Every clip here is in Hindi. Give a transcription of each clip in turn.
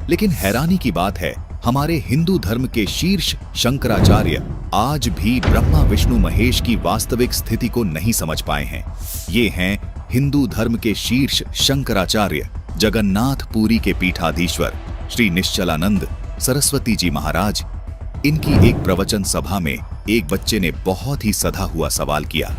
लेकिन हैरानी की बात है, हमारे हिंदू धर्म के शीर्ष शंकराचार्य आज भी ब्रह्मा विष्णु महेश की वास्तविक स्थिति को नहीं समझ पाए हैं। ये हैं हिंदू धर्म के शीर्ष शंकराचार्य जगन्नाथ पुरी के पीठाधीश्वर श्री निश्चलानंद सरस्वती जी महाराज। इनकी एक प्रवचन सभा में एक बच्चे ने बहुत ही सधा हुआ सवाल किया।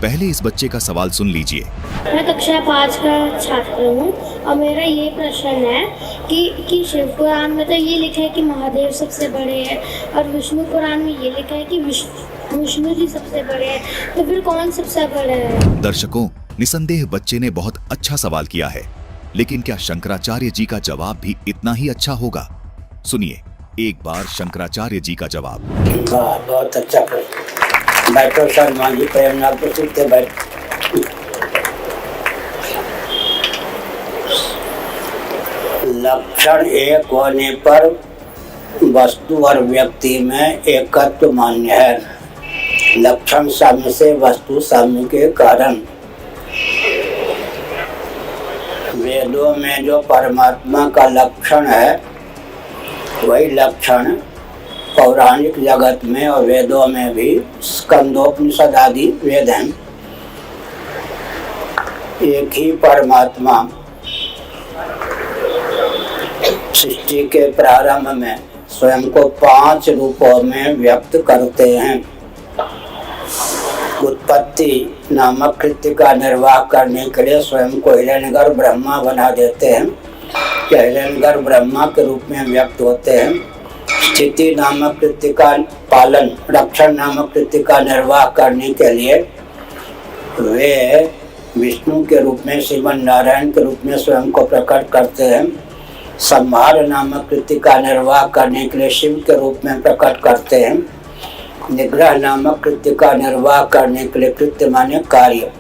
पहले इस बच्चे का सवाल सुन लीजिए। मैं कक्षा 5 का छात्र हूँ और मेरा ये प्रश्न है कि शिव पुराण में तो ये लिखा है कि महादेव सबसे बड़े हैं और विष्णु पुराण में ये लिखा है कि विष्णु जी सबसे बड़े हैं, तो फिर कौन सबसे बड़े है? दर्शकों, निसंदेह बच्चे ने बहुत अच्छा सवाल किया है, लेकिन क्या शंकराचार्य जी का जवाब भी इतना ही अच्छा होगा? सुनिए एक बार शंकराचार्य जी का जवाब। बहुत अच्छा प्रश्न। बैठो शर्मा जी, प्रेमनाथ प्रसिद्ध बैठ। लक्षण एक होने पर वस्तु और व्यक्ति में एकत्व मान्य है। लक्षण साम्य से वस्तु साम्य के कारण वेदों में जो परमात्मा का लक्षण है वही लक्षण पौराणिक जगत में और वेदों में भी स्कंदोपनिषद आदि वेद हैं। एक ही परमात्मा सृष्टि के प्रारंभ में स्वयं को 5 रूपों में व्यक्त करते हैं। उत्पत्ति नामक कृत्य का निर्वाह करने के लिए स्वयं को हिरण्यगर्भ ब्रह्मा बना देते हैं, या हिरण्यगर्भ ब्रह्मा के रूप में व्यक्त होते हैं। स्थिति नामक कृत्य का पालन, रक्षण नामक कृत्य का निर्वाह करने के लिए वे विष्णु के रूप में, श्रीमन नारायण के रूप में स्वयं को प्रकट करते हैं। संहार नामक कृत्य का निर्वाह करने के लिए शिव के रूप में प्रकट करते हैं। निग्रह नामक कृत्य का निर्वाह करने के लिए, कृत्य माने कार्य,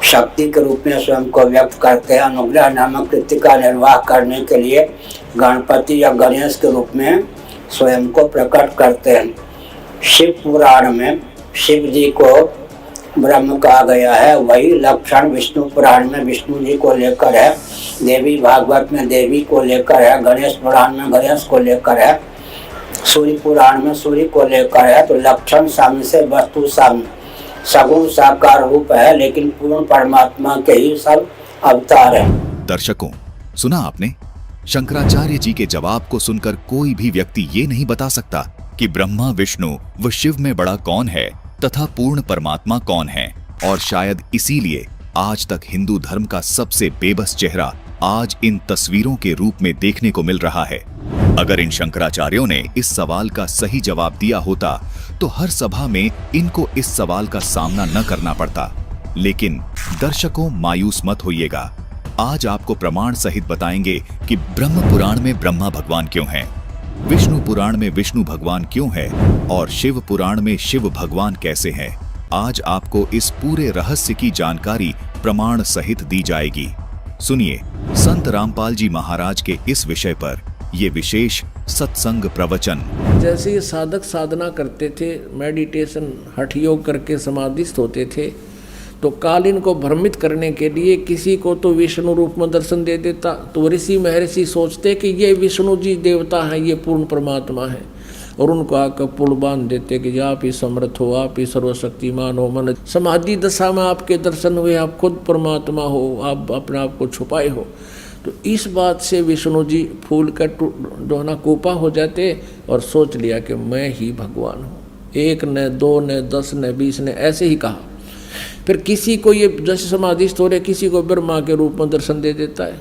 शक्ति के रूप में स्वयं को व्यक्त करते हैं। अनुग्रह नामक कृत्य का निर्वाह करने के लिए गणपति या गणेश के रूप में स्वयं को प्रकट करते हैं। शिव पुराण में शिव जी को ब्रह्म कहा गया है, वही लक्षण विष्णु पुराण में विष्णु जी को लेकर है, देवी भागवत में देवी को लेकर है, गणेश पुराण में गणेश को लेकर है, सूर्य पुराण में सूर्य को लेकर है। तो लक्षण साम्य से वस्तु साम्य, सगुण साकार रूप है, लेकिन पूर्ण परमात्मा के ही सब अवतार हैं। दर्शकों, सुना आपने? शंकराचार्य जी के जवाब को सुनकर कोई भी व्यक्ति ये नहीं बता सकता कि ब्रह्मा विष्णु व शिव में बड़ा कौन है तथा पूर्ण परमात्मा कौन है। और शायद इसीलिए आज तक हिंदू धर्म का सबसे बेबस चेहरा आज इन तस्वीरों के रूप में देखने को मिल रहा है। अगर इन शंकराचार्यों ने इस सवाल का सही जवाब दिया होता तो हर सभा में इनको इस सवाल का सामना न करना पड़ता। लेकिन दर्शकों, मायूस मत होइएगा। आज आपको प्रमाण सहित बताएंगे कि ब्रह्म पुराण में ब्रह्मा भगवान क्यों हैं, विष्णु पुराण में विष्णु भगवान क्यों है और शिव पुराण में शिव भगवान कैसे हैं। आज आपको इस पूरे रहस्य की जानकारी प्रमाण सहित दी जाएगी। सुनिए संत रामपाल जी महाराज के इस विषय पर ये विशेष सत्संग प्रवचन। जैसे ये साधक साधना करते थे, मेडिटेशन हठ योग करके समाधिस्थ होते थे, तो काल इनको भ्रमित करने के लिए किसी को तो विष्णु रूप में दर्शन दे देता, तो ऋषि महर्षि सोचते कि ये विष्णु जी देवता है, ये पूर्ण परमात्मा है, और उनको आकर पुल बांध देते कि आप ही समर्थ हो, आप ही सर्वशक्तिमान हो। मन समाधि दशा में आपके दर्शन हुए, आप खुद परमात्मा हो, आप अपने आप को छुपाए हो। तो इस बात से विष्णु जी फूल का दोहना कोपा हो जाते और सोच लिया कि मैं ही भगवान हूँ। 1 ने 2 ने 10 ने 20 ने ऐसे ही कहा। फिर किसी को ये जैसे समाधिस्थ हो रहे, किसी को ब्रह्मा के रूप में दर्शन दे देता है,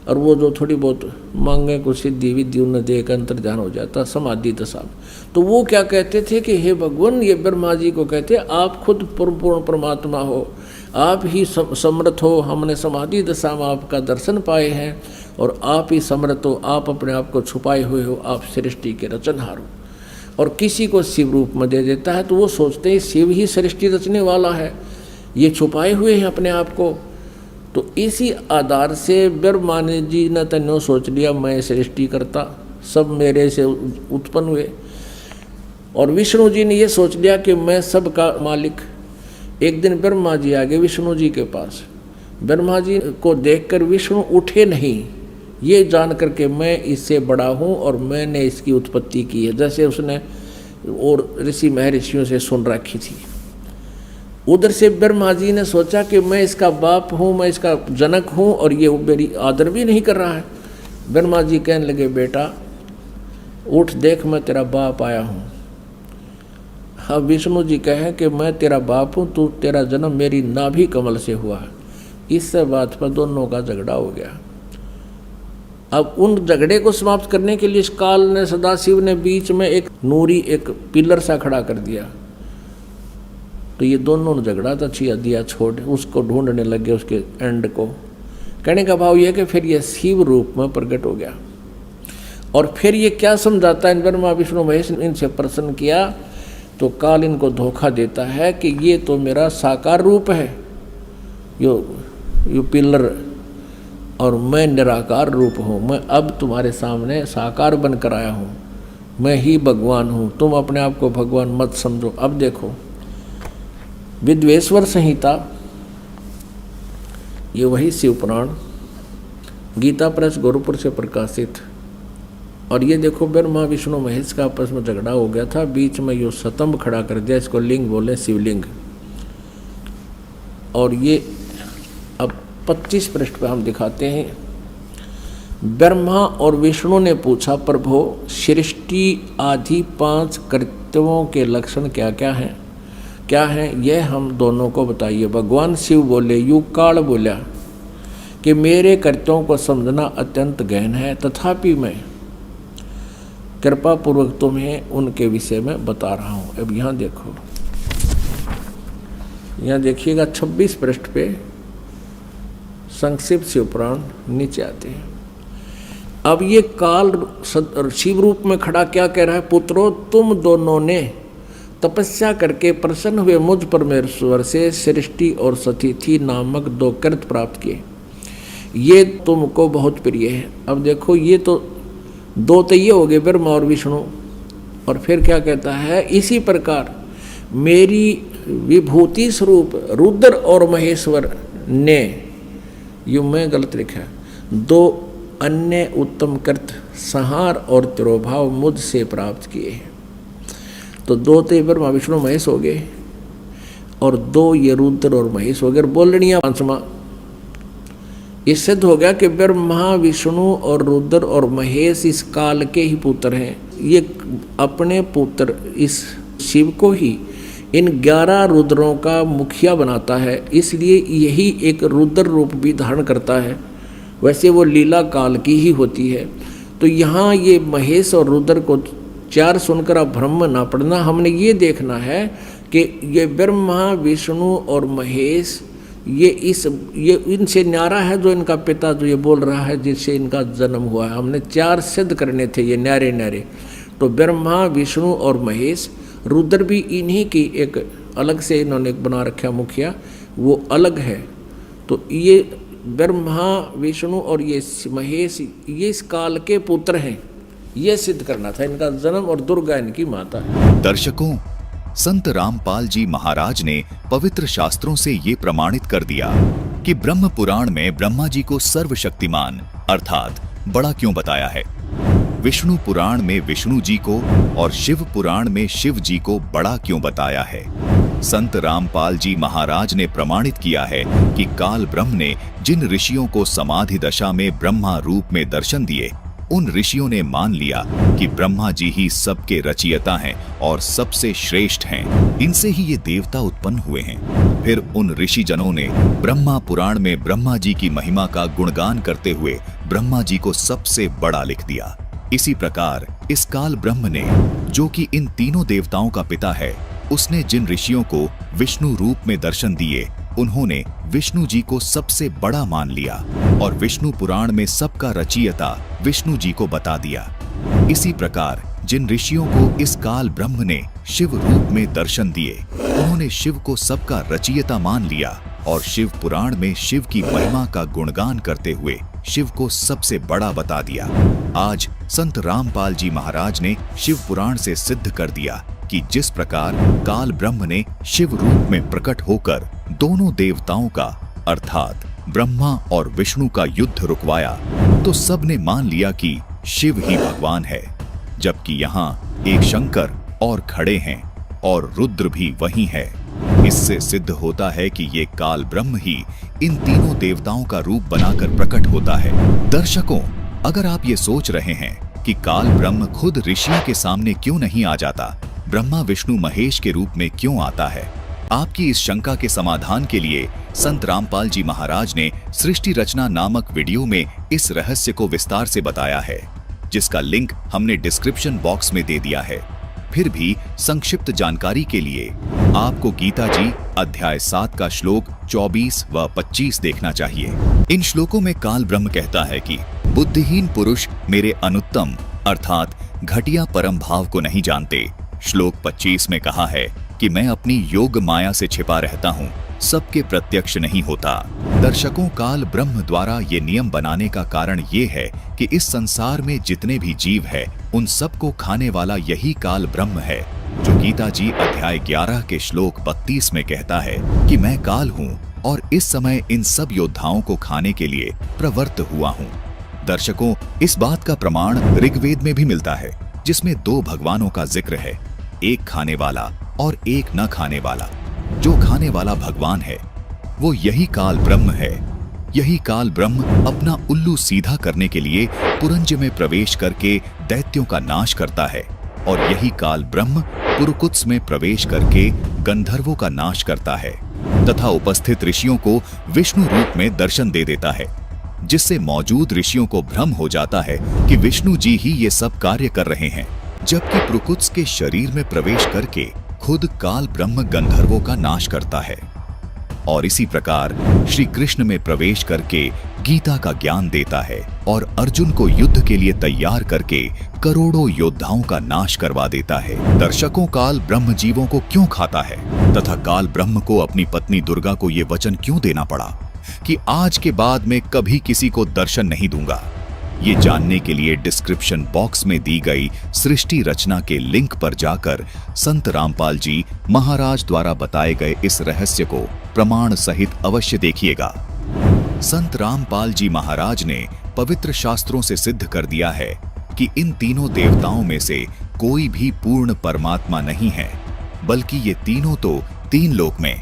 और वो जो थोड़ी बहुत मांगे को सिद्धि विद्धि उन्हें देकर अंतर्ध्यान हो जाता समाधि दशा में। तो वो क्या कहते थे कि हे भगवान, ये ब्रह्मा जी को कहते आप खुद पूर्ण परमात्मा हो, आप ही समर्थ हो, हमने समाधि दशा में आपका दर्शन पाए हैं, और आप ही समर्थ हो, आप अपने आप को छुपाए हुए हो, आप सृष्टि के रचनहार हो। और किसी को शिव रूप में दे देता है, तो वो सोचते हैं शिव ही सृष्टि रचने वाला है, ये छुपाए हुए हैं अपने आप को। तो इसी आधार से ब्रह्मा जी ने तन्नो सोच लिया मैं सृष्टि करता, सब मेरे से उत्पन्न हुए। और विष्णु जी ने ये सोच लिया कि मैं सबका मालिक। एक दिन ब्रह्मा जी आ गए विष्णु जी के पास। ब्रह्मा जी को देखकर विष्णु उठे नहीं, ये जान करके मैं इससे बड़ा हूँ और मैंने इसकी उत्पत्ति की है, जैसे उसने और ऋषि महर्षियों से सुन रखी थी। उधर से ब्रह्मा जी ने सोचा कि मैं इसका बाप हूँ, मैं इसका जनक हूँ और ये मेरी आदर भी नहीं कर रहा है। ब्रह्मा जी कहने लगे बेटा उठ देख मैं तेरा बाप आया हूँ। अब विष्णु जी कहें कि मैं तेरा बाप हूँ, तू तेरा जन्म मेरी नाभि कमल से हुआ है। इससे बात पर दोनों का झगड़ा हो गया। अब उन झगड़े को समाप्त करने के लिए इस काल ने, सदाशिव ने बीच में एक नूरी एक पिलर सा खड़ा कर दिया। तो ये दोनों झगड़ा था छिया दिया छोड़, उसको ढूंढने लगे उसके एंड को। कहने का भाव यह कि फिर ये शिव रूप में प्रकट हो गया। और फिर ये क्या समझाता है, ब्रह्मा विष्णु महेश इनसे प्रसन्न किया तो काल इनको धोखा देता है कि ये तो मेरा साकार रूप है, यो पिलर, और मैं निराकार रूप हूँ। मैं अब तुम्हारे सामने साकार बनकर आया हूँ, मैं ही भगवान हूँ, तुम अपने आप को भगवान मत समझो। अब देखो विद्वेश्वर संहिता, ये वही शिव पुराण गीता प्रेस गोरखपुर से प्रकाशित। और ये देखो ब्रह्मा विष्णु महेश का आपस में झगड़ा हो गया था, बीच में यो स्तंभ खड़ा कर दिया, इसको लिंग बोले, शिवलिंग। और ये अब 25 पृष्ठ पे हम दिखाते हैं। ब्रह्मा और विष्णु ने पूछा प्रभो सृष्टि आदि 5 कर्तव्यों के लक्षण क्या क्या हैं यह हम दोनों को बताइए। भगवान शिव बोले, युकाल बोला कि मेरे कर्तव्यों को समझना अत्यंत गहन है, तथापि मैं कृपा पूर्वक तुम्हें उनके विषय में बता रहा हूँ। अब यहाँ देखो, यहाँ देखिएगा 26 पृष्ठ पे संक्षिप्त शिव पुराण नीचे आते हैं। अब ये काल शिव रूप में खड़ा क्या कह रहा है, पुत्रो तुम दोनों ने तपस्या करके प्रसन्न हुए मुझ परमेश्वर से सृष्टि और सतिथि नामक 2 कृत प्राप्त किए, ये तुमको बहुत प्रिय है। अब देखो ये तो 2 तो ये हो गए ब्रह्मा और विष्णु, और फिर क्या कहता है, इसी प्रकार मेरी विभूति स्वरूप रुद्र और महेश्वर ने, यूँ मैं गलत लिखा है, 2 अन्य उत्तम कृत संहार और तिरोभाव मुझसे प्राप्त किए हैं। तो 2 तो ब्रह्मा विष्णु महेश हो गए और 2 ये रुद्र और महेश हो गए। बोलनिया 5वां ये सिद्ध हो गया कि ब्रह्मा विष्णु और रुद्र और महेश इस काल के ही पुत्र हैं। ये अपने पुत्र इस शिव को ही इन 11 रुद्रों का मुखिया बनाता है, इसलिए यही एक रुद्र रूप भी धारण करता है। वैसे वो लीला काल की ही होती है। तो यहाँ ये महेश और रुद्र को 4 सुनकर अब भ्रम ना पड़ना, हमने ये देखना है कि ये ब्रह्मा विष्णु और महेश ये इनसे न्यारा है जो इनका पिता जो ये बोल रहा है जिससे इनका जन्म हुआ है। हमने 4 सिद्ध करने थे ये न्यारे न्यारे। तो ब्रह्मा विष्णु और महेश, रुद्र भी इन्हीं की एक अलग से इन्होंने बना रखा मुखिया, वो अलग है। तो ये ब्रह्मा विष्णु और ये महेश ये इस काल के पुत्र हैं, ये सिद्ध करना था इनका जन्म, और दुर्गा इनकी माता है। दर्शकों, संत रामपाल जी महाराज ने पवित्र शास्त्रों से ये प्रमाणित कर दिया कि ब्रह्म पुराण में ब्रह्मा जी को सर्वशक्तिमान अर्थात बड़ा क्यों बताया है, विष्णु पुराण में विष्णु जी को और शिव पुराण में शिव जी को बड़ा क्यों बताया है। संत रामपाल जी महाराज ने प्रमाणित किया है कि काल ब्रह्म ने जिन ऋषियों को समाधि दशा में ब्रह्मा रूप में दर्शन दिए, उन ऋषियों ने मान लिया कि ब्रह्मा जी ही सबके रचयिता हैं और सबसे श्रेष्ठ हैं। इनसे ही ये देवता उत्पन्न हुए हैं। फिर उन ऋषि जनों ने ब्रह्मा पुराण में ब्रह्मा जी की महिमा का गुणगान करते हुए ब्रह्मा जी को सबसे बड़ा लिख दिया। इसी प्रकार इस काल ब्रह्म ने, जो कि इन तीनों देवताओं का पिता है, उसने जिन ऋषियों को विष्णु रूप में दर्शन दिए, उन्होंने विष्णु जी को सबसे बड़ा मान लिया और विष्णु पुराण में सबका रचयिता विष्णु जी को बता दिया। इसी प्रकार जिन ऋषियों को इस काल ब्रह्म ने शिव रूप में दर्शन दिए, उन्होंने शिव को सबका रचयिता मान लिया और शिव पुराण में शिव की महिमा का गुणगान करते हुए शिव को सबसे बड़ा बता दिया। आज संत रामपाल जी महाराज ने शिव पुराण से सिद्ध कर दिया कि जिस प्रकार काल ब्रह्म ने शिव रूप में प्रकट होकर दोनों देवताओं का अर्थात ब्रह्मा और विष्णु का युद्ध रुकवाया तो सबने मान लिया कि शिव ही भगवान है, जबकि यहाँ एक शंकर और खड़े हैं और रुद्र भी वही है। इससे सिद्ध होता है कि ये काल ब्रह्म ही इन तीनों देवताओं का रूप बनाकर प्रकट होता है। दर्शकों, अगर आप ये सोच रहे हैं कि काल ब्रह्म खुद ऋषियों के सामने क्यों नहीं आ जाता, ब्रह्मा विष्णु महेश के रूप में क्यों आता है, आपकी इस शंका के समाधान के लिए संत रामपाल जी महाराज ने सृष्टि रचना नामक वीडियो में इस रहस्य को विस्तार से बताया है, जिसका लिंक हमने डिस्क्रिप्शन बॉक्स में दे दिया है। फिर भी संक्षिप्त जानकारी के लिए आपको गीता जी अध्याय 7 का श्लोक 24 व 25 देखना चाहिए। इन श्लोकों में काल ब्रह्म कहता है कि बुद्धिहीन पुरुष मेरे अनुत्तम अर्थात घटिया परम भाव को नहीं जानते। श्लोक 25 में कहा है कि मैं अपनी योग माया से छिपा रहता हूँ, सबके प्रत्यक्ष नहीं होता। दर्शकों, काल ब्रह्म द्वारा ये नियम बनाने का कारण ये है कि इस संसार में जितने भी जीव है उन सबको खाने वाला यही काल ब्रह्म है, जो गीता जी अध्याय 11 के श्लोक 32 में कहता है कि मैं काल हूँ और इस समय इन सब योद्धाओं को खाने के लिए प्रवृत्त हुआ हूँ। दर्शकों, इस बात का प्रमाण ऋग्वेद में भी मिलता है, जिसमें 2 भगवानों का जिक्र है, एक खाने वाला और एक न खाने वाला। जो खाने वाला भगवान है वो यही काल ब्रह्म है। यही काल ब्रह्म अपना उल्लू सीधा करने के लिए पुरंज में प्रवेश करके दैत्यों का नाश करता है और यही काल ब्रह्म पुरकुत्स में प्रवेश करके गंधर्वों का नाश करता है तथा उपस्थित ऋषियों को विष्णु रूप में दर्शन दे देता है, जिससे मौजूद ऋषियों को भ्रम हो जाता है कि विष्णु जी ही ये सब कार्य कर रहे हैं, जबकि पुरकुत्स के शरीर में प्रवेश करके खुद काल ब्रह्म गंधर्वों का नाश करता है। और इसी प्रकार श्री कृष्ण में प्रवेश करके गीता का ज्ञान देता है और अर्जुन को युद्ध के लिए तैयार करके करोड़ों योद्धाओं का नाश करवा देता है। दर्शकों, काल ब्रह्म जीवों को क्यों खाता है तथा काल ब्रह्म को अपनी पत्नी दुर्गा को ये वचन क्यों देना पड़ा कि आज के बाद मैं कभी किसी को दर्शन नहीं दूंगा? ये जानने के लिए डिस्क्रिप्शन बॉक्स में दी गई सृष्टि रचना के लिंक पर जाकर संत रामपाल जी महाराज द्वारा बताए गए इस रहस्य को प्रमाण सहित अवश्य देखिएगा। संत रामपाल जी महाराज ने पवित्र शास्त्रों से सिद्ध कर दिया है कि इन तीनों देवताओं में से कोई भी पूर्ण परमात्मा नहीं है, बल्कि ये तीनों तो 3 लोक में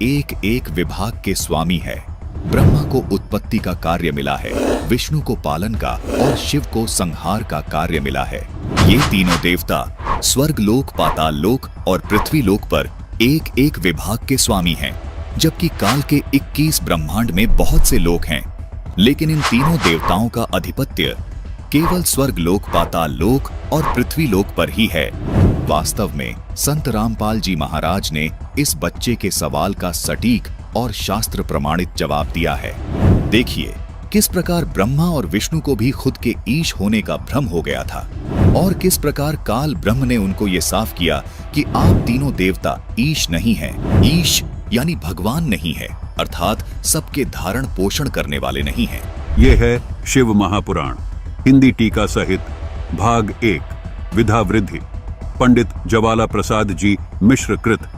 एक एक विभाग के स्वामी है। ब्रह्मा को उत्पत्ति का कार्य मिला है, विष्णु को पालन का और शिव को संहार का कार्य मिला है। ये तीनों देवता स्वर्ग लोक, पाताल लोक और पृथ्वी लोक पर एक एक विभाग के स्वामी हैं, जबकि काल के 21 ब्रह्मांड में बहुत से लोक हैं, लेकिन इन तीनों देवताओं का अधिपत्य केवल स्वर्ग लोक, पाताल लोक और पृथ्वी लोक पर ही है। वास्तव में संत रामपाल जी महाराज ने इस बच्चे के सवाल का सटीक और शास्त्र प्रमाणित जवाब दिया है। देखिए किस प्रकार ब्रह्मा और विष्णु को भी खुद के ईश होने का भ्रम हो गया था और किस प्रकार काल ब्रह्म ने उनको ये साफ किया कि आप तीनों देवता ईश नहीं हैं। ईश यानी भगवान नहीं है, अर्थात सबके धारण पोषण करने वाले नहीं हैं। ये है शिव महापुराण हिंदी टीका सहित भाग 1 विधा वृद्धि पंडित ज्वाला प्रसाद जी मिश्र कृत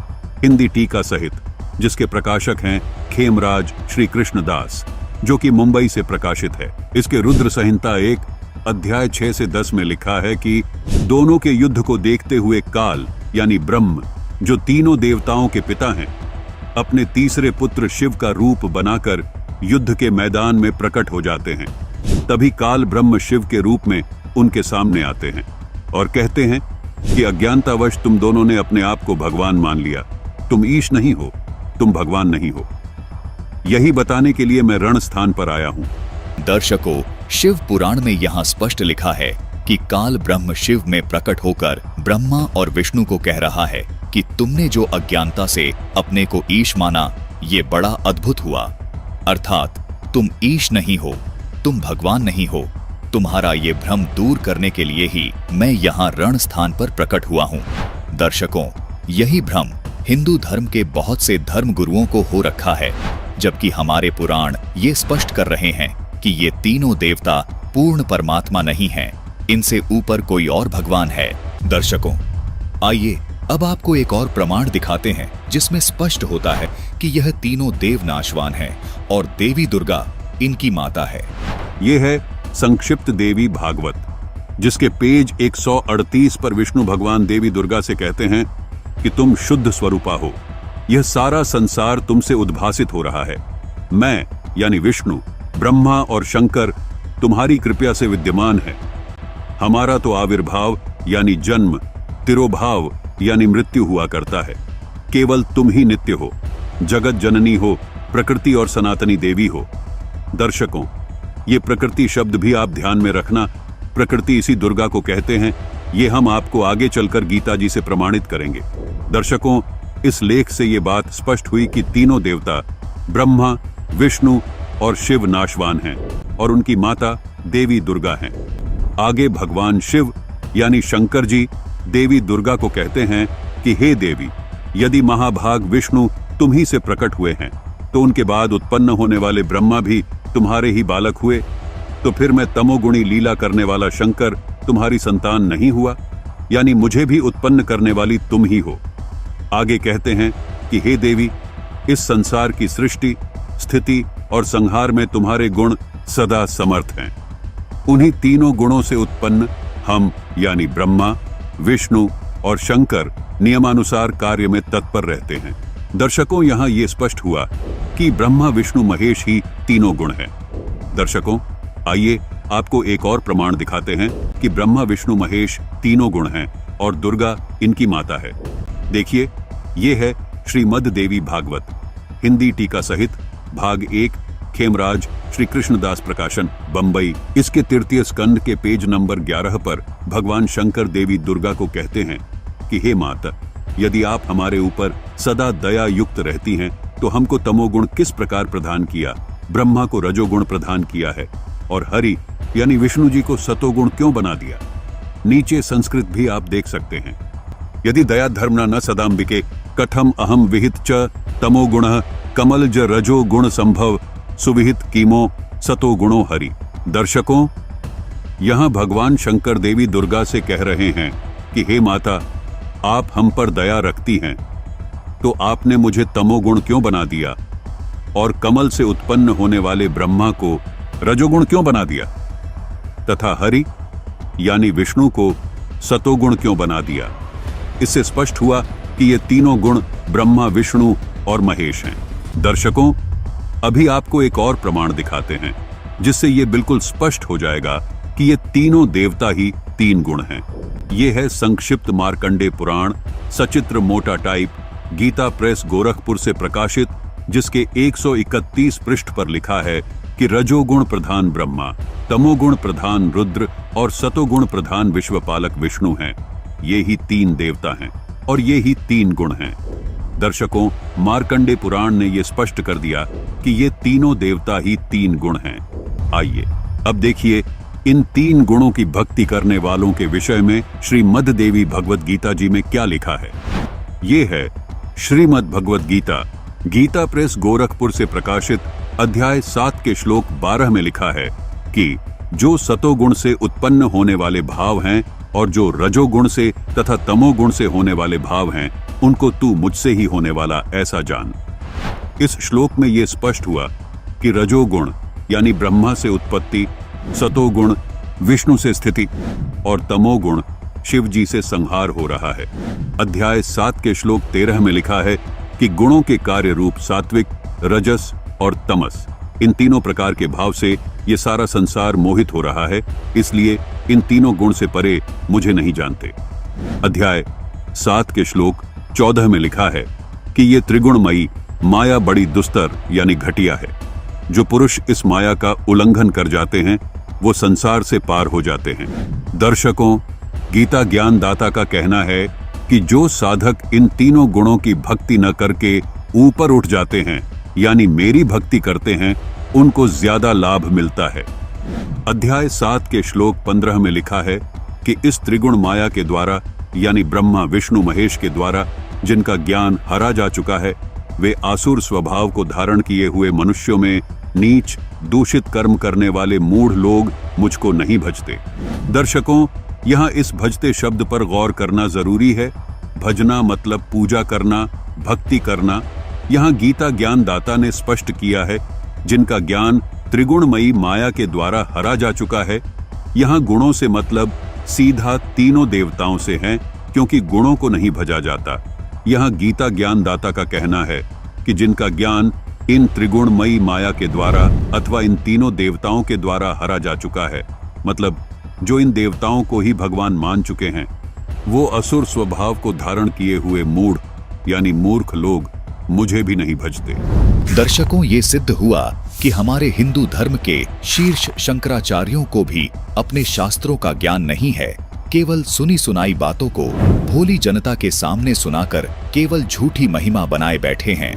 हिंदी टीका सहित, जिसके प्रकाशक हैं खेमराज श्री कृष्ण दास, जो कि मुंबई से प्रकाशित है। इसके रुद्र संहिता 1 अध्याय 6 से 10 में लिखा है कि दोनों के युद्ध को देखते हुए काल यानी ब्रह्म, जो तीनों देवताओं के पिता हैं, अपने तीसरे पुत्र शिव का रूप बनाकर युद्ध के मैदान में प्रकट हो जाते हैं। तभी काल ब्रह्म शिव के रूप में उनके सामने आते हैं और कहते हैं कि अज्ञानतावश तुम दोनों ने अपने आप को भगवान मान लिया। तुम ईश नहीं हो, तुम भगवान नहीं हो। यही बताने के लिए मैं रण स्थान पर आया हूं। दर्शकों, शिव पुराण में यहाँ स्पष्ट लिखा है कि काल ब्रह्म शिव में प्रकट होकर ब्रह्मा और विष्णु को कह रहा है कि तुमने जो अज्ञानता से अपने को ईश माना, ये बड़ा अद्भुत हुआ। अर्थात तुम ईश नहीं हो, तुम भगवान नहीं हो। तुम्हारा ये भ्रम दूर करने के लिए ही मैं यहाँ रण स्थान पर प्रकट हुआ हूँ। दर्शकों, यही भ्रम हिंदू धर्म के बहुत से धर्म गुरुओं को हो रखा है, जबकि हमारे पुराण ये स्पष्ट कर रहे हैं कि ये तीनों देवता पूर्ण परमात्मा नहीं हैं, इनसे ऊपर कोई और भगवान है। दर्शकों, आइए अब आपको एक और प्रमाण दिखाते हैं जिसमें स्पष्ट होता है कि यह तीनों देव नाशवान हैं और देवी दुर्गा इनकी माता है। ये है संक्षिप्त देवी भागवत, जिसके पेज 138 पर विष्णु भगवान देवी दुर्गा से कहते हैं कि तुम शुद्ध स्वरूपा हो। यह सारा संसार तुमसे उद्भासित हो रहा है। मैं यानी विष्णु, ब्रह्मा और शंकर तुम्हारी कृपा से विद्यमान है। हमारा तो आविर्भाव यानी जन्म, तिरोभाव यानी मृत्यु हुआ करता है। केवल तुम ही नित्य हो, जगत जननी हो, प्रकृति और सनातनी देवी हो। दर्शकों, ये प्रकृति शब्द भी आप ध्यान में रखना। प्रकृति इसी दुर्गा को कहते हैं। ये हम आपको आगे चलकर गीता जी से प्रमाणित करेंगे। दर्शकों, इस लेख से ये बात स्पष्ट हुई कि तीनों देवता ब्रह्मा, विष्णु और शिव नाशवान हैं और उनकी माता देवी दुर्गा हैं। आगे भगवान शिव यानी शंकर जी देवी दुर्गा को कहते हैं कि हे देवी, यदि महाभाग विष्णु तुम ही से प्रकट हुए हैं तो उनके बाद उत्पन्न होने वाले ब्रह्मा भी तुम्हारे ही बालक हुए, तो फिर मैं तमोगुणी लीला करने वाला शंकर तुम्हारी संतान नहीं हुआ, यानी मुझे भी उत्पन्न करने वाली तुम ही हो। आगे कहते हैं कि हे देवी, इस संसार की सृष्टि, स्थिति और संहार में तुम्हारे गुण सदा समर्थ हैं। उन्हीं तीनों गुणों से उत्पन्न हम यानी ब्रह्मा, विष्णु और शंकर नियमानुसार कार्य में तत्पर रहते हैं। दर्शकों, यहां यह स्पष्ट हुआ कि ब्रह्मा, विष्णु, महेश ही तीनों गुण हैं। दर्शकों, आइए आपको एक और प्रमाण दिखाते हैं कि ब्रह्मा, विष्णु, महेश तीनों गुण हैं और दुर्गा इनकी माता है। देखिए, ये है श्रीमद् देवी भागवत, हिंदी टीका सहित, भाग 1, खेमराज श्री कृष्णदास प्रकाशन, बंबई। इसके तृतीय स्कंद के पेज नंबर 11 पर भगवान शंकर देवी दुर्गा को कहते हैं कि हे माता, यदि आप हमारे ऊपर सदा दया युक्त रहती हैं तो हमको तमोगुण किस प्रकार प्रदान किया, ब्रह्मा को रजोगुण प्रदान किया है और हरि यानी विष्णु जी को सतोगुण क्यों बना दिया। नीचे संस्कृत भी आप देख सकते हैं। यदि दया धर्मना न सदाम्बिके कथम अहम विहित च तमोगुण कमल ज रजो गुण संभव सुविहित कीमो सतो गुणो हरि। दर्शकों, यहां भगवान शंकर देवी दुर्गा से कह रहे हैं कि हे माता, आप हम पर दया रखती हैं तो आपने मुझे तमोगुण क्यों बना दिया और कमल से उत्पन्न होने वाले ब्रह्मा को रजोगुण क्यों बना दिया तथा हरि यानी विष्णु को सतोगुण क्यों बना दिया। इससे स्पष्ट हुआ कि ये तीनों गुण ब्रह्मा, विष्णु और महेश हैं। दर्शकों, अभी आपको एक और प्रमाण दिखाते हैं जिससे ये बिल्कुल स्पष्ट हो जाएगा कि ये तीनों देवता ही तीन गुण हैं। ये है संक्षिप्त मार्कंडेय पुराण, सचित्र मोटा टाइप, गीता प्रेस गोरखपुर से प्रकाशित, जिसके 131 पृष्ठ पर लिखा है कि रजोगुण प्रधान ब्रह्मा, तमोगुण प्रधान रुद्र और सतोगुण प्रधान विश्वपालक विष्णु हैं। ये ही तीन देवता हैं और ये ही तीन गुण हैं। दर्शकों, मार्कंडेय पुराण ने यह स्पष्ट कर दिया कि ये तीनों देवता ही तीन गुण हैं। आइए अब देखिए इन तीन गुणों की भक्ति करने वालों के विषय में श्रीमद् देवी भगवत गीता जी में क्या लिखा है। ये है श्रीमद् भगवत गीता, गीता प्रेस गोरखपुर से प्रकाशित, अध्याय 7 के श्लोक 12 में लिखा है कि जो सतोगुण से उत्पन्न होने वाले भाव हैं और जो रजोगुण से तथा तमोगुण से होने वाले भाव हैं, उनको तू मुझसे ही होने वाला ऐसा जान। इस श्लोक में यह स्पष्ट हुआ कि रजोगुण यानी ब्रह्मा से उत्पत्ति, सतोगुण विष्णु से स्थिति और तमोगुण शिव जी से संहार हो रहा है। अध्याय 7 के श्लोक 13 में लिखा है कि गुणों के कार्य रूप सात्विक, रजस और तमस, इन तीनों प्रकार के भाव से ये सारा संसार मोहित हो रहा है, इसलिए इन तीनों गुण से परे मुझे नहीं जानते। अध्याय 7 के श्लोक 14 में लिखा है कि ये त्रिगुणमयी माया बड़ी दुस्तर यानी घटिया है। जो पुरुष इस माया का उल्लंघन कर जाते हैं वो संसार से पार हो जाते हैं। दर्शकों, गीता ज्ञान दाता का कहना है कि जो साधक इन तीनों गुणों की भक्ति न करके ऊपर उठ जाते हैं यानी मेरी भक्ति करते हैं, उनको ज्यादा लाभ मिलता है। अध्याय 7 के श्लोक 15 में लिखा है कि इस त्रिगुण माया के द्वारा यानी ब्रह्मा, विष्णु, महेश के द्वारा जिनका ज्ञान हरा जा चुका है, वे आसुर स्वभाव को धारण किए हुए मनुष्यों में नीच, दूषित कर्म करने वाले मूढ़ लोग मुझको नहीं भजते। दर्शकों, यहाँ इस भजते शब्द पर गौर करना जरूरी है। भजना मतलब पूजा करना, भक्ति करना। यहाँ गीता ज्ञानदाता ने स्पष्ट किया है, जिनका ज्ञान त्रिगुणमयी माया के द्वारा हरा जा चुका है। यहाँ गुणों से मतलब सीधा तीनों देवताओं से है, क्योंकि गुणों को नहीं भजा जाता। यहाँ गीता ज्ञानदाता का कहना है कि जिनका ज्ञान इन त्रिगुणमयी माया के द्वारा अथवा इन तीनों देवताओं के द्वारा हरा जा चुका है, मतलब जो इन देवताओं को ही भगवान मान चुके हैं, वो असुर स्वभाव को धारण किए हुए मूढ़ यानी मूर्ख लोग मुझे भी नहीं भजते। दर्शकों, ये सिद्ध हुआ कि हमारे हिंदू धर्म के शीर्ष शंकराचार्यों को भी अपने शास्त्रों का ज्ञान नहीं है। केवल सुनी सुनाई बातों को भोली जनता के सामने सुनाकर केवल झूठी महिमा बनाए बैठे हैं।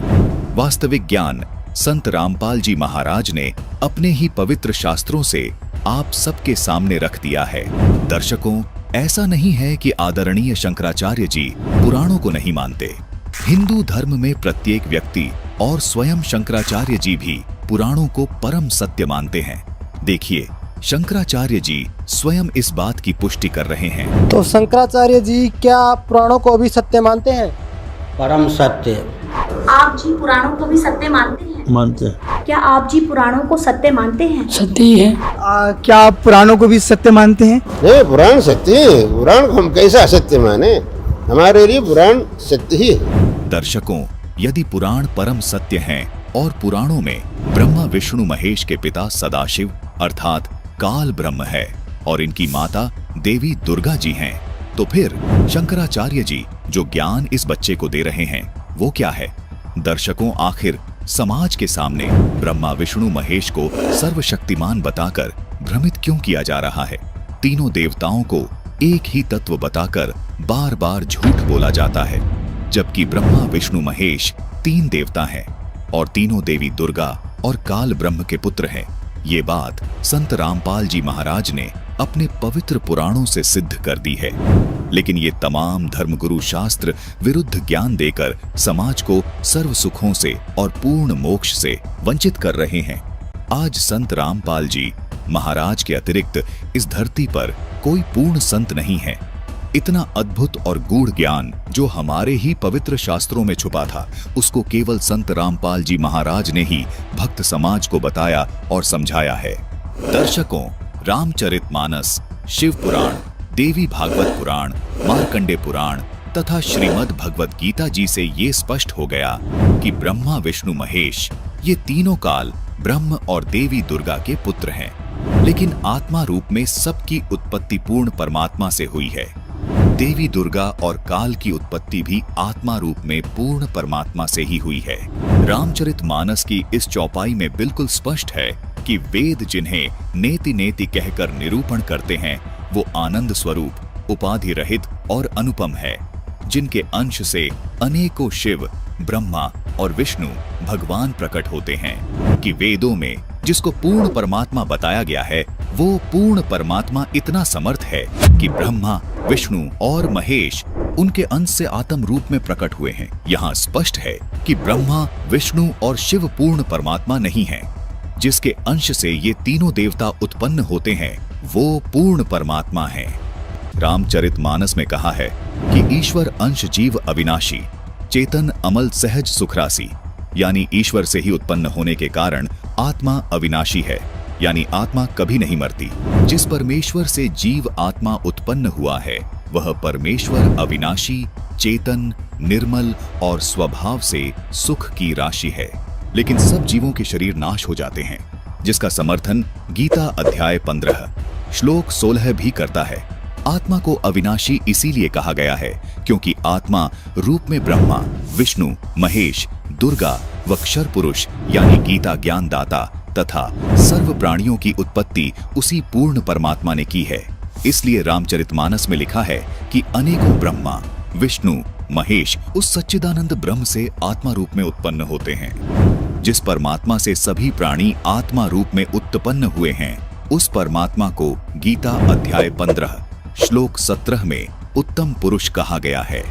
वास्तविक ज्ञान संत रामपाल जी महाराज ने अपने ही पवित्र शास्त्रों से आप सबके सामने रख दिया है। दर्शकों, ऐसा नहीं है कि आदरणीय शंकराचार्य जी पुराणों को नहीं मानते। हिंदू धर्म में प्रत्येक व्यक्ति और स्वयं शंकराचार्य जी भी पुराणों को परम सत्य मानते हैं। देखिए, शंकराचार्य जी स्वयं इस बात की पुष्टि कर रहे हैं। तो शंकराचार्य जी क्या पुराणों को भी सत्य मानते हैं? परम सत्य। आप जी पुराणों को भी सत्य मानते हैं? मानते हैं। क्या आप जी पुराणों को सत्य मानते हैं? सत्य ही है। क्या आप पुराणों को भी सत्य मानते हैं? नहीं, पुराण सत्य है। पुराण को हम कैसा सत्य माने? हमारे लिए पुराण सत्य ही है। दर्शकों, यदि पुराण परम सत्य हैं और पुराणों में ब्रह्मा विष्णु महेश के पिता सदाशिव अर्थात काल ब्रह्म है और इनकी माता देवी दुर्गा जी हैं, तो फिर शंकराचार्य जी जो ज्ञान इस बच्चे को दे रहे हैं वो क्या है? दर्शकों, आखिर समाज के सामने ब्रह्मा विष्णु महेश को सर्वशक्तिमान बताकर भ्रमित क्यों किया जा रहा है? तीनों देवताओं को एक ही तत्व बताकर बार बार झूठ बोला जाता है, जबकि ब्रह्मा विष्णु महेश तीन देवता हैं और तीनों देवी दुर्गा और काल ब्रह्म के पुत्र हैं। ये बात संत रामपाल जी महाराज ने अपने पवित्र पुराणों से सिद्ध कर दी है। लेकिन ये तमाम धर्मगुरु शास्त्र विरुद्ध ज्ञान देकर समाज को सर्व सुखों से और पूर्ण मोक्ष से वंचित कर रहे हैं। आज संत रामपाल जी महाराज के अतिरिक्त इस धरती पर कोई पूर्ण संत नहीं है। इतना अद्भुत और गूढ़ ज्ञान जो हमारे ही पवित्र शास्त्रों में छुपा था, उसको केवल संत रामपाल जी महाराज ने ही भक्त समाज को बताया और समझाया है। दर्शकों, रामचरितमानस, शिव पुराण, देवी भागवत पुराण, मार्कंडे पुराण तथा श्रीमद् भगवत गीता जी से ये स्पष्ट हो गया कि ब्रह्मा विष्णु महेश ये तीनों काल ब्रह्म और देवी दुर्गा के पुत्र हैं, लेकिन आत्मा रूप में सबकी उत्पत्ति पूर्ण परमात्मा से हुई है। देवी दुर्गा और काल की उत्पत्ति भी आत्मा रूप में पूर्ण परमात्मा से ही हुई है। रामचरितमानस की इस चौपाई में बिल्कुल स्पष्ट है कि वेद जिन्हें नेति नेति कहकर निरूपण करते हैं वो आनंद स्वरूप, उपाधि रहित और अनुपम है, जिनके अंश से अनेकों शिव, ब्रह्मा और विष्णु भगवान प्रकट होते हैं। कि वेदों में जिसको पूर्ण परमात्मा बताया गया है वो पूर्ण परमात्मा इतना समर्थ है कि ब्रह्मा, विष्णु और महेश उनके अंश से आत्म रूप में प्रकट हुए हैं। यहाँ स्पष्ट है कि ब्रह्मा, विष्णु और शिव पूर्ण परमात्मा नहीं है। जिसके अंश से ये तीनों देवता उत्पन्न होते हैं वो पूर्ण परमात्मा है। रामचरितमानस में कहा है कि ईश्वर अंश जीव अविनाशी, चेतन अमल सहज सुखरासी, यानी ईश्वर से ही उत्पन्न होने के कारण आत्मा अविनाशी है, यानी आत्मा कभी नहीं मरती। जिस परमेश्वर से जीव आत्मा उत्पन्न हुआ है वह परमेश्वर अविनाशी, चेतन, निर्मल और स्वभाव से सुख की राशि है। लेकिन सब जीवों के शरीर नाश हो जाते हैं, जिसका समर्थन गीता अध्याय 15 श्लोक 16 भी करता है। आत्मा को अविनाशी इसीलिए कहा गया है क्योंकि आत्मा रूप में ब्रह्मा, विष्णु, महेश, दुर्गा व क्षर पुरुष यानी गीता ज्ञान दाता तथा सर्व प्राणियों की उत्पत्ति उसी पूर्ण परमात्मा ने की है। इसलिए रामचरितमानस में लिखा है कि अनेकों ब्रह्मा, विष्णु, महेश उस सच्चिदानंद ब्रह्म से आत्मा रूप में उत्पन्न होते हैं। जिस परमात्मा से सभी प्राणी आत्मा रूप में उत्पन्न हुए हैं उस परमात्मा को गीता अध्याय 15 श्लोक 17 में उत्तम पुरुष कहा गया है।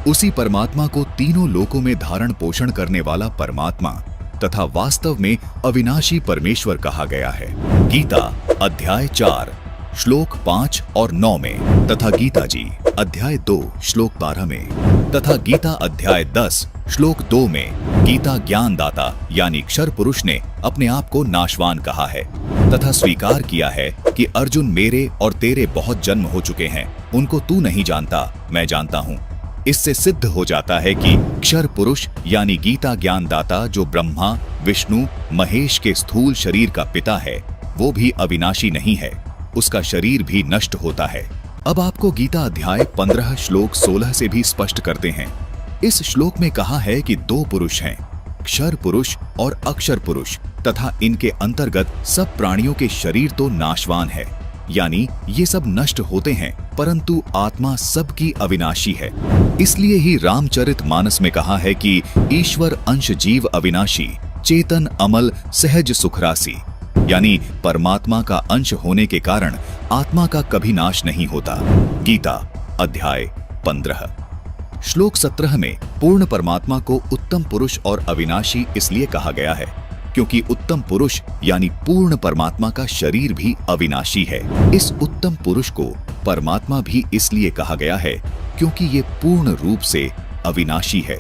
उसी परमात्मा को तीनों लोकों में धारण पोषण करने वाला परमात्मा तथा वास्तव में अविनाशी परमेश्वर कहा गया है। गीता अध्याय 4 श्लोक 5 और 9 में तथा गीता जी अध्याय 2 श्लोक 12 में तथा गीता अध्याय 10 श्लोक 2 में गीता ज्ञानदाता यानी क्षर पुरुष ने अपने आप को नाशवान कहा है तथा स्वीकार किया है कि अर्जुन मेरे और तेरे बहुत जन्म हो चुके हैं, उनको तू नहीं जानता, मैं जानता हूँ। इससे सिद्ध हो जाता है कि क्षर पुरुष यानी गीता ज्ञानदाता जो ब्रह्मा, विष्णु, महेश के स्थूल शरीर का पिता है, वो भी अविनाशी नहीं है, उसका शरीर भी नष्ट होता है। अब आपको गीता अध्याय 15 श्लोक 16 से भी स्पष्ट करते हैं। इस श्लोक में कहा है कि दो पुरुष हैं, क्षर पुरुष और अक्षर पुरुष, तथा इनके अंतर्गत सब प्राणियों के शरीर तो नाशवान है, यानी ये सब नष्ट होते हैं, परंतु आत्मा सबकी अविनाशी है। इसलिए ही रामचरितमानस में कहा है कि ईश्वर अंश जीव अविनाशी, चेतन अमल सहज सुखरासी, यानी परमात्मा का अंश होने के कारण आत्मा का कभी नाश नहीं होता। गीता अध्याय 15 श्लोक 17 में पूर्ण परमात्मा को उत्तम पुरुष और अविनाशी इसलिए कहा गया है क्योंकि उत्तम पुरुष यानी पूर्ण परमात्मा का शरीर भी अविनाशी है। इस उत्तम पुरुष को परमात्मा भी इसलिए कहा गया है क्योंकि ये पूर्ण रूप से अविनाशी है,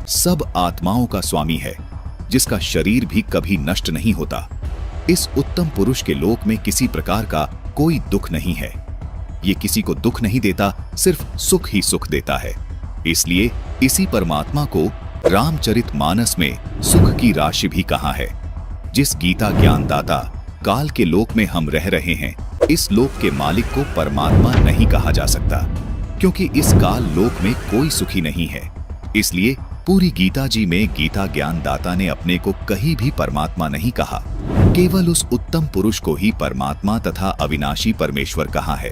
सब आत्माओं का स्वामी है, जिसका शरीर भी कभी नष्ट नहीं होता। इस उत्तम पुरुष के लोक में किसी प्रकार का कोई दुख नहीं है, ये किसी को दुख नहीं देता, सिर्फ सुख ही सुख देता है। इसलिए इसी परमात्मा को रामचरितमानस में सुख की राशि भी कहा है। जिस गीता ज्ञानदाता काल के लोक में हम रह रहे हैं, इस लोक के मालिक को परमात्मा नहीं कहा जा सकता, क्योंकि इस काल लोक में कोई सुखी नहीं है। इसलिए पूरी गीता जी में गीता ज्ञानदाता ने अपने को कहीं भी परमात्मा नहीं कहा, केवल उस उत्तम पुरुष को ही परमात्मा तथा अविनाशी परमेश्वर कहा है।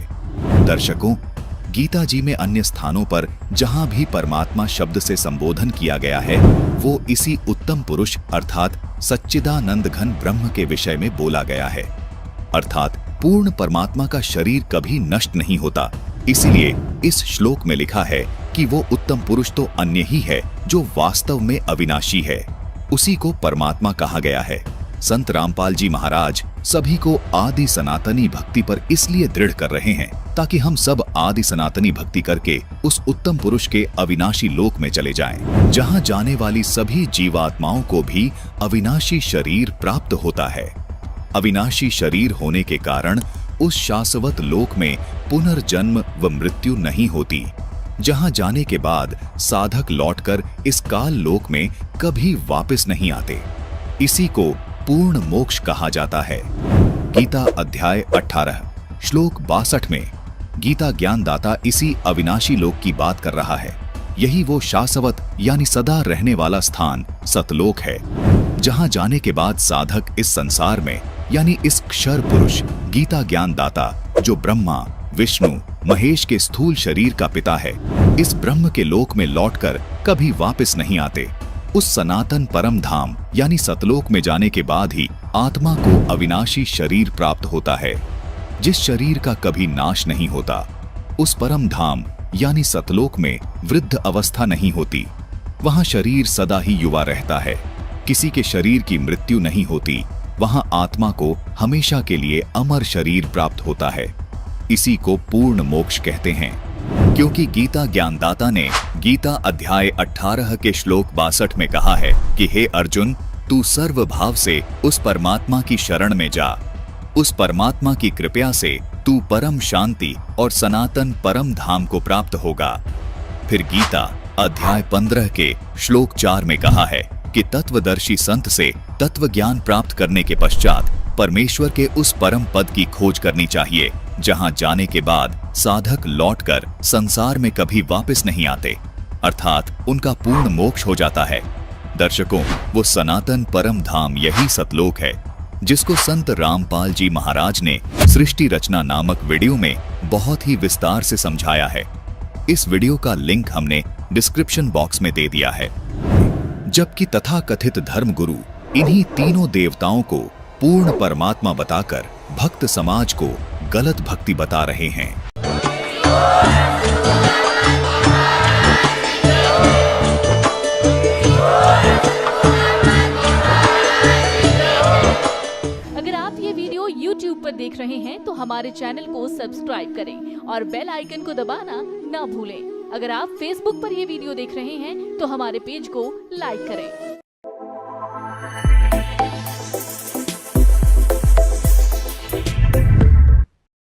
दर्शकों, गीता जी में अन्य स्थानों पर जहां भी परमात्मा शब्द से संबोधन किया गया है, वो इसी उत्तम पुरुष अर्थात सच्चिदानंद घन ब्रह्म के विषय में बोला गया है। अर्थात पूर्ण परमात्मा का शरीर कभी नष्ट नहीं होता। इसीलिए इस श्लोक में लिखा है कि वो उत्तम पुरुष तो अन्य ही है जो वास्तव में अविनाशी है, उसी को परमात्मा कहा गया है। संत रामपाल जी महाराज सभी को आदि सनातनी भक्ति पर इसलिए दृढ़ कर रहे हैं ताकि हम सब आदि सनातनी भक्ति करके उस उत्तम पुरुष के अविनाशी लोक में चले जाएं, जहां जाने वाली सभी जीवात्माओं को भी अविनाशी शरीर प्राप्त होता है। अविनाशी शरीर होने के कारण उस शाश्वत लोक में पुनर्जन्म व मृत्यु नहीं होती, जहां जाने के बाद साधक लौटकर इस काल लोक में कभी वापस नहीं आते। इसी को पूर्ण मोक्ष कहा जाता है। गीता अध्याय 18 श्लोक 62 में गीता ज्ञानदाता इसी अविनाशी लोक की बात कर रहा है। यही वो शाश्वत यानी सदा रहने वाला स्थान सतलोक है, जहां जाने के बाद साधक इस संसार में यानी इस क्षर पुरुष गीता ज्ञानदाता जो ब्रह्मा, विष्णु, महेश के स्थूल शरीर का पिता है, इस ब्रह्म के लोक में लौटकर कभी वापस नहीं आते। उस सनातन परम धाम यानी सतलोक में जाने के बाद ही आत्मा को अविनाशी शरीर प्राप्त होता है, जिस शरीर का कभी नाश नहीं होता। उस परम धाम यानी सतलोक में वृद्ध अवस्था नहीं होती, वहां शरीर सदा ही युवा रहता है, किसी के शरीर की मृत्यु नहीं होती, वहां आत्मा को हमेशा के लिए अमर शरीर प्राप्त होता है। इसी को पूर्ण मोक्ष कहते हैं। क्योंकि गीता ज्ञानदाता ने गीता अध्याय 18 के श्लोक 62 में कहा है कि हे अर्जुन, तू सर्वभाव से उस परमात्मा की शरण में जा, उस परमात्मा की कृपया से तू परम शांति और सनातन परम धाम को प्राप्त होगा। फिर गीता अध्याय 15 के श्लोक 4 में कहा है कि तत्वदर्शी संत से तत्व ज्ञान प्राप्त करने के पश्चात परमेश्वर के उस परम पद की खोज करनी चाहिए, जहां जाने के बाद साधक लौटकर संसार में कभी वापस नहीं आते, अर्थात उनका पूर्ण मोक्ष हो जाता है। दर्शकों, वो सनातन परम धाम यही सतलोक है, जिसको संत रामपाल जी महाराज ने सृष्टि रचना नामक वीडियो में बहुत ही विस्तार से समझाया है। इस वीडियो का लिंक हमने डिस्क्रिप्शन बॉक्स में दे दिया है। जबकि तथाकथित धर्मगुरु इन्हीं तीनों देवताओं को पूर्ण परमात्मा बताकर भक्त समाज को गलत भक्ति बता रहे हैं। अगर आप ये वीडियो YouTube पर देख रहे हैं तो हमारे चैनल को सब्सक्राइब करें और बेल आइकन को दबाना ना भूलें। अगर आप फेसबुक पर ये वीडियो देख रहे हैं तो हमारे पेज को लाइक करें।